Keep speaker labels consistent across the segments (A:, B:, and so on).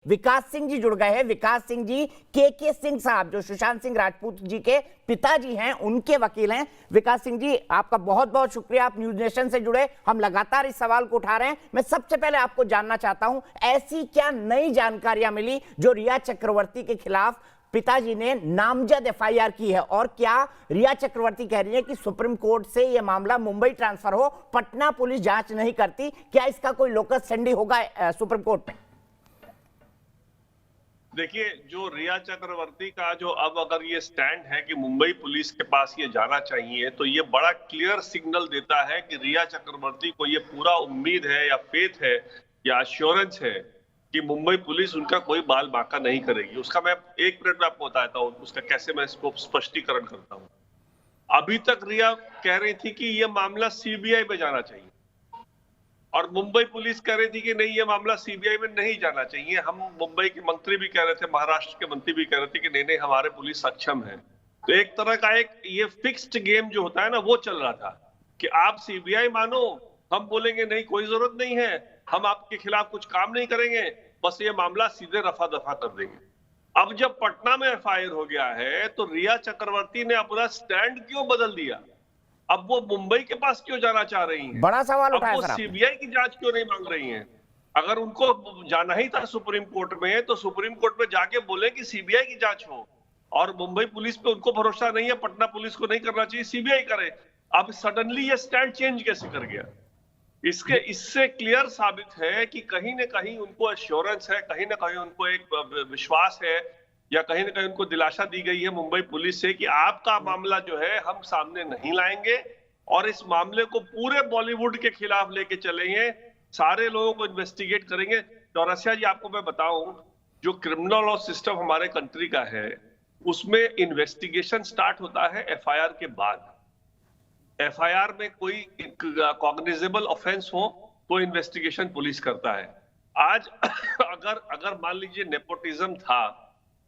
A: विकास सिंह जी जुड़ गए हैं। विकास सिंह जी के सिंह साहब जो सुशांत सिंह राजपूत जी के पिताजी हैं, उनके वकील हैं। विकास सिंह जी, आपका बहुत बहुत शुक्रिया, आप न्यूज नेशन से जुड़े। हम लगातार इस सवाल को उठा रहे हैं। मैं सबसे पहले आपको जानना चाहता हूं, ऐसी क्या नई जानकारियां मिली जो रिया चक्रवर्ती के खिलाफ पिताजी ने नामजद एफआईआर की है? और क्या रिया चक्रवर्ती कह रही है कि सुप्रीम कोर्ट से यह मामला मुंबई ट्रांसफर हो, पटना पुलिस जांच नहीं करती? क्या इसका कोई लोकस स्टैंडी होगा सुप्रीम कोर्ट में?
B: देखिए, जो रिया चक्रवर्ती का जो अब अगर ये स्टैंड है कि मुंबई पुलिस के पास ये जाना चाहिए, तो ये बड़ा क्लियर सिग्नल देता है कि रिया चक्रवर्ती को ये पूरा उम्मीद है या फेथ है या अश्योरेंस है कि मुंबई पुलिस उनका कोई बाल बांका नहीं करेगी। उसका मैं 1 मिनट में आपको बताता हूँ उसका कैसे मैं इसको स्पष्टीकरण करता हूँ। अभी तक रिया कह रही थी कि ये मामला सीबीआई में जाना चाहिए और मुंबई पुलिस कह रही थी कि नहीं, ये मामला सीबीआई में नहीं जाना चाहिए। हम मुंबई के मंत्री भी कह रहे थे, महाराष्ट्र के मंत्री भी कह रहे थे कि नहीं नहीं, हमारे पुलिस सक्षम है। तो एक तरह का ये फिक्स्ड गेम जो होता है ना, वो चल रहा था कि आप सीबीआई मानो, हम बोलेंगे नहीं कोई जरूरत नहीं है, हम आपके खिलाफ कुछ काम नहीं करेंगे, बस ये मामला सीधे रफा दफा कर देंगे। अब जब पटना में एफआईआर हो गया है तो रिया चक्रवर्ती ने अपना स्टैंड क्यों बदल दिया? अब वो मुंबई के पास क्यों जाना चाह रही हैं?
A: बड़ा सवाल उठाया
B: सर। अब वो सीबीआई की जांच क्यों नहीं मांग रही हैं? अगर उनको जाना ही था सुप्रीम कोर्ट में, तो सुप्रीम कोर्ट में जाके बोले कि सीबीआई की जांच हो। और मुंबई पुलिस पे उनको भरोसा नहीं है, पटना पुलिस को नहीं करना चाहिए, सीबीआई करे। अब सडनली ये स्टैंड चेंज कैसे कर गया? इससे क्लियर साबित है कि कहीं ना कहीं उनको एश्योरेंस है, कहीं ना कहीं उनको एक विश्वास है, या कहीं ना कहीं उनको दिलासा दी गई है मुंबई पुलिस से कि आपका मामला जो है हम सामने नहीं लाएंगे और इस मामले को पूरे बॉलीवुड के खिलाफ लेके चलेंगे, सारे लोगों को इन्वेस्टिगेट करेंगे। चौरसिया जी, आपको मैं बताऊं, जो क्रिमिनल लॉ सिस्टम हमारे कंट्री का है, उसमें इन्वेस्टिगेशन स्टार्ट होता है एफआईआर के बाद। एफआईआर में कोई कॉग्निजेबल ऑफेंस हो तो इन्वेस्टिगेशन पुलिस करता है। आज अगर मान लीजिए नेपोटिज्म था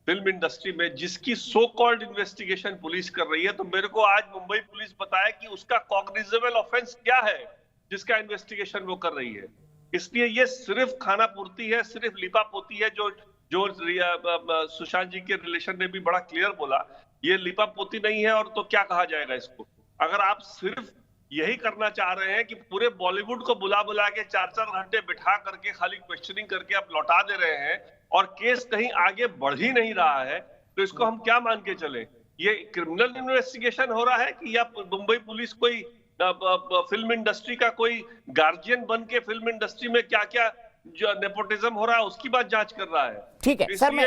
B: फिल्म इंडस्ट्री में, जिसकी सो कॉल्ड इन्वेस्टिगेशन पुलिस कर रही है, तो मेरे को आज मुंबई पुलिस बताया कि उसका कॉग्निजेबल ऑफेंस क्या है जिसका इन्वेस्टिगेशन वो कर रही है। इसलिए ये सिर्फ खाना पूर्ति है, सिर्फ लिपापोती है। जो सुशांत जी के रिलेशन ने भी बड़ा क्लियर बोला, ये लिपापोती नहीं है। और तो क्या कहा जाएगा इसको? अगर आप सिर्फ यही करना चाह रहे हैं कि पूरे बॉलीवुड को बुला बुला के 4-4 घंटे बिठा करके खाली क्वेश्चनिंग करके आप लौटा दे रहे हैं और केस कहीं आगे बढ़ ही नहीं रहा है, तो इसको हम क्या मान के चले? ये क्रिमिनल इन्वेस्टिगेशन हो रहा है कि या मुंबई पुलिस कोई फिल्म इंडस्ट्री का कोई गार्जियन बन के फिल्म इंडस्ट्री में क्या क्या जो नेपोटिज्म हो रहा है उसकी बात जांच कर रहा है?
A: ठीक है सर, मैं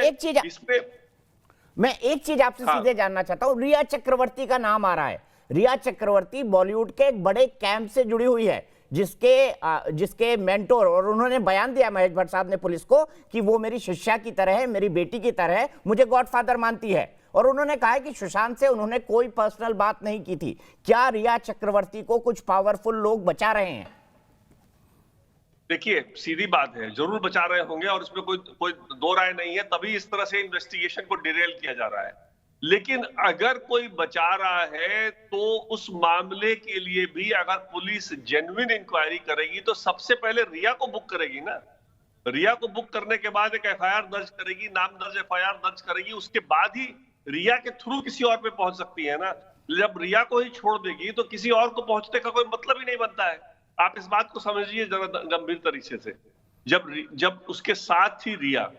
A: एक चीज आपसे सीधे जानना चाहता हूं। रिया चक्रवर्ती का नाम आ रहा है। रिया चक्रवर्ती बॉलीवुड के एक बड़े कैंप से जुड़ी हुई है, जिसके मेंटोर, और उन्होंने बयान दिया महेश भट्ट साहब ने पुलिस को कि वो मेरी शिष्या की तरह है, मेरी बेटी की तरह है, मुझे गॉडफादर मानती है। और उन्होंने कहा है कि सुशांत से उन्होंने कोई पर्सनल बात नहीं की थी। क्या रिया चक्रवर्ती को कुछ पावरफुल लोग बचा रहे हैं?
B: देखिए, सीधी बात है, जरूर बचा रहे होंगे और इसमें कोई दो राय नहीं है, तभी इस तरह से इन्वेस्टिगेशन को डिरेल किया जा रहा है। लेकिन अगर कोई बचा रहा है तो उस मामले के लिए भी अगर पुलिस जेन्युइन इंक्वायरी करेगी तो सबसे पहले रिया को बुक करेगी ना। रिया को बुक करने के बाद एक एफआईआर दर्ज करेगी, नाम दर्ज एफआईआर दर्ज करेगी, उसके बाद ही रिया के थ्रू किसी और पे पहुंच सकती है ना। जब रिया को ही छोड़ देगी तो किसी और को पहुंचने का कोई मतलब ही नहीं बनता है। आप इस बात को समझिए जरा गंभीर तरीके से। जब उसके साथ ही रिया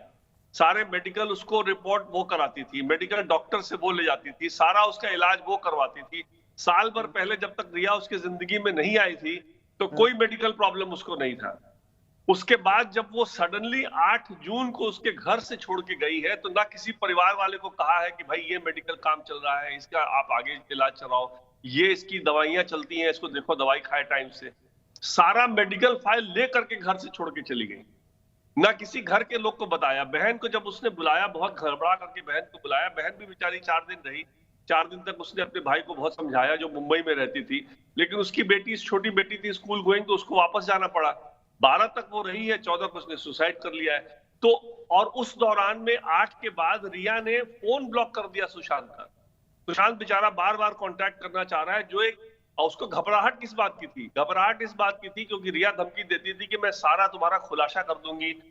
B: सारे मेडिकल उसको रिपोर्ट वो कराती थी, मेडिकल डॉक्टर से वो ले जाती थी, सारा उसका इलाज वो करवाती थी। साल भर पहले जब तक रिया उसकी जिंदगी में नहीं आई थी तो कोई मेडिकल प्रॉब्लम उसको नहीं था। उसके बाद जब वो सडनली 8 जून को उसके घर से छोड़ के गई है, तो ना किसी परिवार वाले को कहा है कि भाई ये मेडिकल काम चल रहा है, इसका आप आगे इलाज चलाओ, ये इसकी दवाइयां चलती हैं, इसको देखो दवाई खाए टाइम से। सारा मेडिकल फाइल लेकर के घर से छोड़ के चली गई, ना किसी घर के लोग को बताया। बहन को जब उसने बुलाया, बहुत घबरा करके बहन को बुलाया, बहन भी बेचारी 4 दिन रही। 4 दिन तक उसने अपने भाई को बहुत समझाया जो मुंबई में रहती थी, लेकिन उसकी बेटी, छोटी बेटी थी, स्कूल गोइंग, तो उसको वापस जाना पड़ा। 12 तक वो रही है, 14 को उसने सुसाइड कर लिया है। तो और उस दौरान में 8 के बाद रिया ने फोन ब्लॉक कर दिया सुशांत का। सुशांत बेचारा बार बार कॉन्टैक्ट करना चाह रहा है, जो एक और उसको घबराहट किस बात की थी? घबराहट इस बात की थी क्योंकि रिया धमकी देती थी कि मैं सारा तुम्हारा खुलासा कर दूंगी,